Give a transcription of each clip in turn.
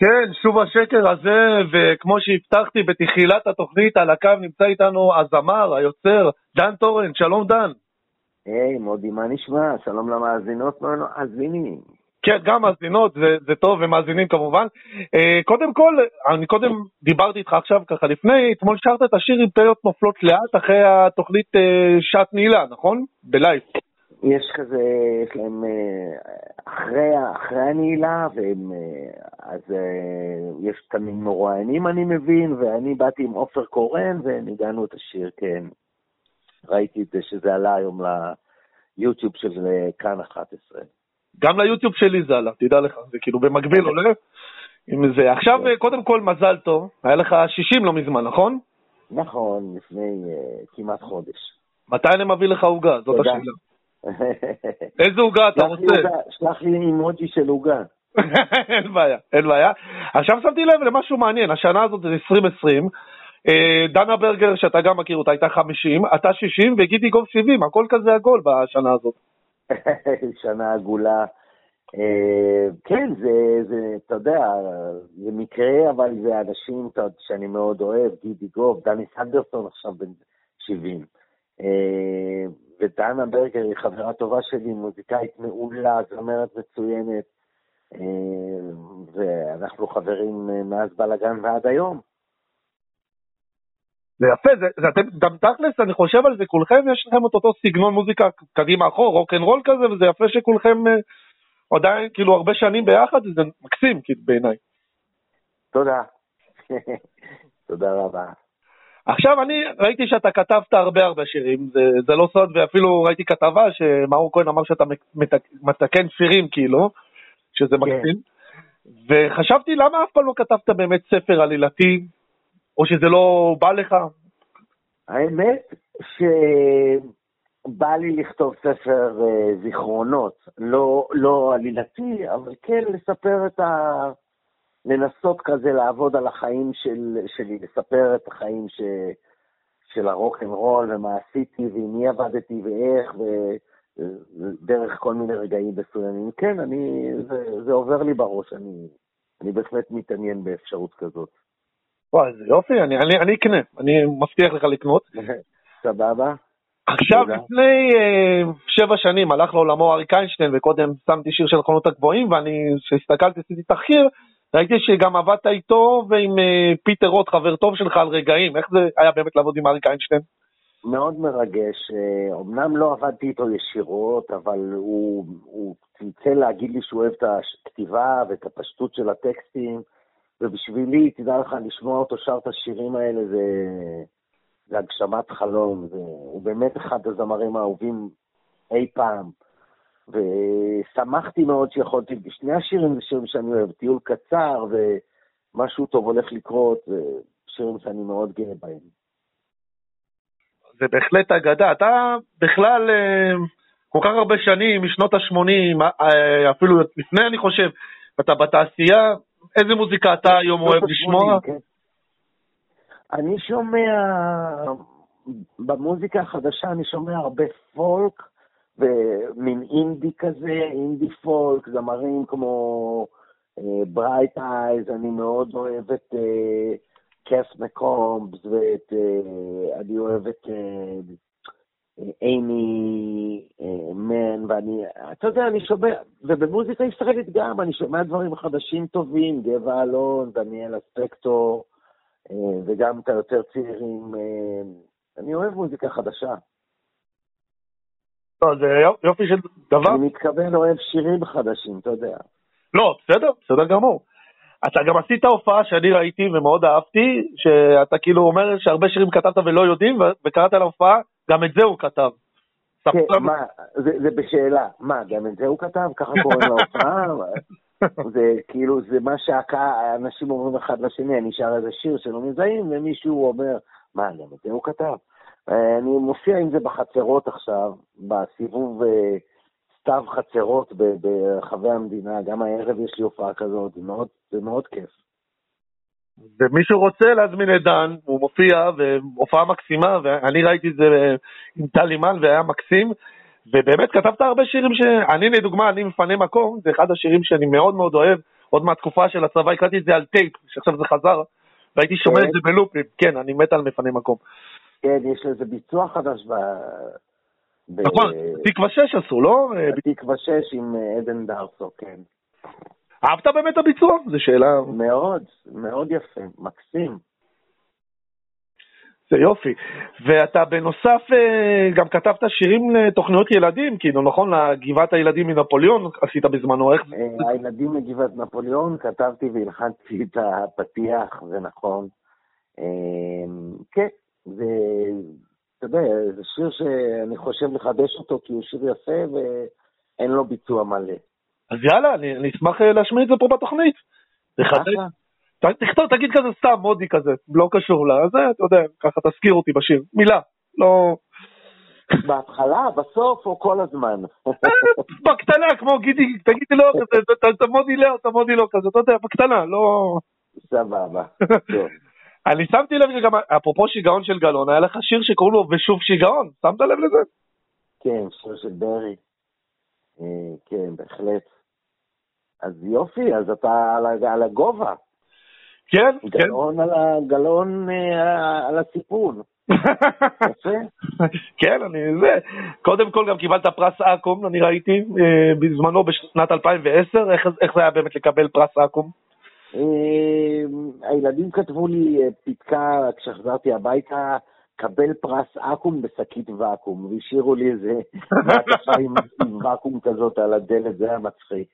כן, שוב השקר הזה, וכמו שהבטחתי בתחילת התוכנית, על הקו נמצא איתנו הזמר, היוצר, דן טורן. שלום דן. היי, מודי, מה נשמע? שלום למאזינות ומאזינים. כן, גם מאזינות, זה טוב, ומאזינים כמובן. קודם כל, אני קודם דיברתי איתך עכשיו ככה לפני, אתמול שרת את השיר עם פיות נופלות לאט, אחרי התוכנית שעת נעילה, נכון? בלייב. יש כזה, יש להם, אחרי הנעילה, אז יש תמיד מרואיינים אני מבין, ואני באתי עם עופר קורן, וניגענו את השיר, כן. ראיתי את זה שזה עלה היום ליוטיוב של כאן 11. גם ליוטיוב שלי זה עלה, תדע לך, זה כאילו במקביל עולה עם זה. עכשיו, קודם כל, מזל טוב, היה לך 60 לא מזמן, נכון? נכון, לפני כמעט חודש. מתי אני מביא לך עוגה? זאת השאלה. איזה עוגה אתה רוצה? שלח לי אימוג'י של עוגה. אין בעיה, אין בעיה. עכשיו שמתי לב למשהו מעניין, השנה הזאת זה 2020, דנה ברגר, שאתה גם מכיר אותה, הייתה 50, אתה 60, וגידי גוב 70, הכל כזה עגול בשנה הזאת. שנה עגולה. כן, זה, אתה יודע, זה מקרה, אבל זה אנשים שאני מאוד אוהב, גידי גוב, דני סנדרסון עכשיו בן 70. ודנה ברגר היא חברה טובה שלי, מוזיקאית מעולה, זמרת מצוינת, ואנחנו חברים מאז בלגן ועד היום. זה יפה, אתם גם תכלס, אני חושב על זה, כולכם יש לכם את אותו סגנון מוזיקה קדימה אחור, רוק'נ'רול כזה, וזה יפה שכולכם עדיין כאילו הרבה שנים ביחד, זה מקסים כאילו בעיניי. תודה. תודה רבה. עכשיו אני ראיתי שאתה כתבת הרבה שירים, זה לא סוד, ואפילו ראיתי כתבה שמאור כהן אמר שאתה מתקן שירים כאילו, שזה מקסים, וחשבתי למה אף פעם לא כתבת באמת ספר עלילתי, או שזה לא בא לך? האמת שבא לי לכתוב ספר זיכרונות, לא עלילתי, אבל כן לספר לנסות כזה לעבוד על החיים שלי, לספר את החיים של הרוק-אנד-רול, ומה עשיתי, ועם מי עבדתי, ואיך, ודרך כל מיני רגעים מסוימים. כן, זה עובר לי בראש, אני בהחלט מתעניין באפשרות כזאת. וואי, זה יופי, אני אקנה, אני מבטיח לך לקנות. סבבה. עכשיו, לפני 7 שנים הלך לעולמו אריק איינשטיין, וקודם שמתי שיר של החלונות הגבוהים, ואני, כשהסתכלתי, עשיתי תחקיר, ראיתי שגם עבדת איתו ועם פיטר רוט, חבר טוב שלך, על רגעים. איך זה היה באמת לעבוד עם אריק איינשטיין? מאוד מרגש. אמנם לא עבדתי איתו ישירות, אבל הוא צלצל להגיד לי שהוא אוהב את הכתיבה ואת הפשטות של הטקסטים, ובשבילי, תדע לך, לשמוע אותו שר את השירים האלה, זה הגשמת חלום. הוא באמת אחד הזמרים האהובים אי פעם. ושמחתי מאוד שיכולתי, בשני השירים זה שירים שאני אוהב, טיול קצר ומשהו טוב הולך לקרות, שירים שאני מאוד גאה בהם. זה בהחלט אגדה. אתה בכלל כל כך הרבה שנים, משנות ה-80, אפילו לפני אני חושב, אתה בתעשייה, איזה מוזיקה אתה היום אוהב לשמוע? כן. אני שומע, במוזיקה החדשה אני שומע הרבה פולק, ומין אינדי כזה, אינדי פולק, זמרים כמו ברייט אייז, אני מאוד אוהב את קף מקומבס, ואני אוהב את אימי מן, ואני, אתה יודע, אני שומע, ובמוזיקה ישראלית גם, אני שומע דברים חדשים טובים, גבע אלון, דניאל אספקטור, וגם את היותר צעירים, אני אוהב מוזיקה חדשה. לא, זה יופי של דבר. אני מתכוון אוהב שירים חדשים, אתה יודע. לא, בסדר גמור. אתה גם עשית הופעה שאני ראיתי ומאוד אהבתי, שאתה כאילו אומר שהרבה שירים כתבת ולא יודעים, וקראת להופעה, גם את זה הוא כתב. כן, מה, זה בשאלה. מה, גם את זה הוא כתב? ככה קוראים להופעה? זה כאילו, זה מה שהאנשים אומרים אחד לשני, אני שר איזה שיר שלא מזהים, ומישהו אומר, מה, גם את זה הוא כתב? אני מופיע עם זה בחצרות עכשיו, בסיבוב סתיו חצרות ברחבי המדינה, גם הערב יש לי הופעה כזאת, זה מאוד כיף. ומישהו רוצה להזמין את דן, הוא מופיע, והופעה מקסימה, ואני ראיתי את זה עם טל אימן, והיה מקסים, ובאמת כתבת הרבה שירים שאני לדוגמה, אני מפנה מקום, זה אחד השירים שאני מאוד מאוד אוהב, עוד מהתקופה של הצבא, הקלטתי את זה על טייפ, שעכשיו זה חזר, והייתי שומע את זה בלופים, כן, אני מת על מפני מקום. כן, יש לזה ביצוע חדש נכון, תקווה 6 עשו, לא? תקווה 6 עם עדן דרסו, כן. אהבת באמת הביצוע? זו שאלה... מאוד, מאוד יפה, מקסים. זה יופי. ואתה בנוסף גם כתבת שירים לתוכניות ילדים, כאילו, נכון? לגבעת הילדים מנפוליאון עשית בזמנו, איך? הילדים מגבעת נפוליאון, כתבתי והלחנתי את הפתיח, זה נכון. כן, אתה יודע, זה שיר שאני חושב לחדש אותו, כי הוא שיר יפה ואין לו ביצוע מלא. אז יאללה, אני אשמח להשמיע את זה פה בתוכנית. תכתוב, תגיד כזה סתם, מודי כזה, לא קשור לה, זה, אתה יודע, ככה תזכיר אותי בשיר, מילה, לא... בהתחלה, בסוף או כל הזמן? בקטנה, כמו תגידי לא כזה, אתה מודי לא כזה, אתה יודע, בקטנה, לא... סבבה. אני שמתי לב שגם, אפרופו שיגעון של גלון, היה לך שיר שקוראים לו ושוב שיגעון, שמת לב לזה? כן, שיר של ברי. כן, בהחלט. אז יופי, אז אתה על הגובה. כן, גלון על הסיפון. כן, קודם כל גם קיבלת פרס אקו"ם, אני ראיתי בזמנו בשנת 2010, איך זה היה באמת לקבל פרס אקו"ם? הילדים כתבו לי פתקה כשחזרתי הביתה, קבל פרס אקו"ם בשקית ואקום, והשאירו לי איזה מעטפה עם ואקום כזאת על הדלת, זה היה מצחיק.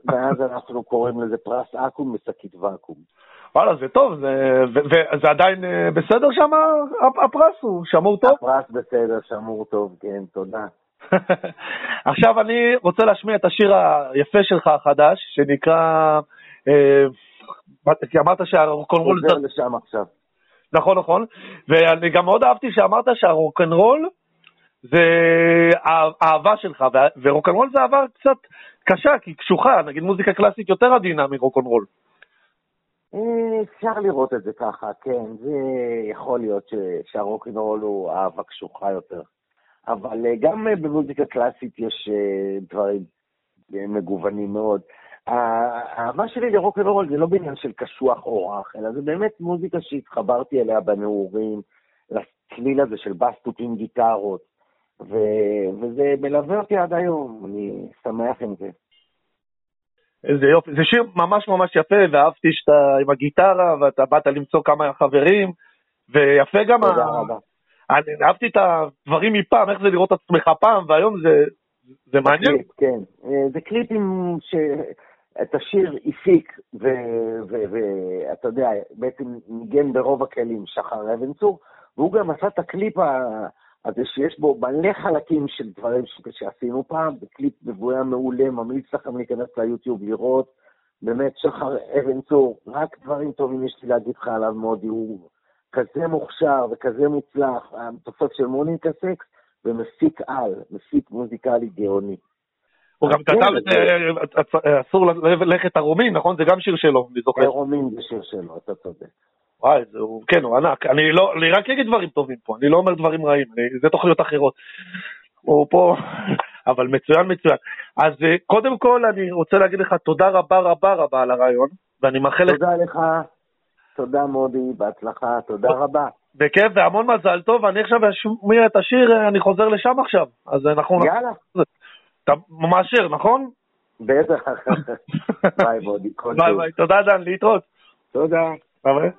מאז אנחנו קוראים לזה פרס אקו"ם בשקית ואקום. וואלה, זה טוב, וזה עדיין בסדר שם הפרס? הוא שמור טוב? הפרס בסדר, שמור טוב, כן, תודה. עכשיו אני רוצה להשמיע את השיר היפה שלך החדש, שנקרא, אמרת שהרוקנרול... חוזר לשם עכשיו. נכון, נכון, ואני גם מאוד אהבתי שאמרת שהרוקנרול זה האהבה שלך, ורוקנרול זה אהבה קצת קשה, כי קשוחה, נגיד מוזיקה קלאסית יותר עדינה מרוקנרול. אפשר לראות את זה ככה, כן, זה יכול להיות שהרוקנרול הוא אהבה קשוחה יותר, אבל גם במוזיקה קלאסית יש דברים מגוונים מאוד. האהבה שלי לרוקנרול זה לא בעניין של קשוח או רך, אלא זה באמת מוזיקה שהתחברתי אליה בנעורים, לצליל הזה של בסטות עם גיטרות, וזה מלווה אותי עד היום, אני שמח עם זה. איזה יופי, זה שיר ממש ממש יפה, ואהבתי שאתה עם הגיטרה, ואתה באת למצוא כמה חברים, ויפה גם... תודה רבה. אני אהבתי את הדברים מפעם, איך זה לראות את עצמך פעם, והיום זה מעניין. כן, זה קליפים שאת השיר הפיק, ואתה יודע, בעצם ניגן ברוב הכלים שחר אבן צור, והוא גם עשה את הקליפ הזה שיש בו מלא חלקים של דברים שעשינו פעם, זה קליפ מבויה מעולה, ממליץ לכם להיכנס ליוטיוב לראות, באמת שחר אבן צור, רק דברים טובים יש לי להגיד לך עליו מאוד, הוא כזה מוכשר וכזה מוצלח, התופף של מוניקה סקס, ומפיק מפיק מוזיקלי גאוני. הוא גם כתב את אסור ללכת הרומין, נכון? זה גם שיר שלו, אני זוכר. הרומין זה שיר שלו, אתה צודק. וואי, כן, הוא ענק. אני רק אגיד דברים טובים פה, אני לא אומר דברים רעים, זה תוכניות אחרות. הוא פה, אבל מצוין. אז קודם כל אני רוצה להגיד לך תודה רבה על הרעיון, ואני מאחל לך... תודה לך, תודה מודי, בהצלחה, תודה רבה. בכיף והמון מזל טוב, ואני עכשיו אשמיע את השיר, אני חוזר לשם עכשיו. אז אנחנו... יאללה. אתה מאשר, נכון? בטח. ביי מודי. ביי, תודה דן, להתראות. תודה. ביי.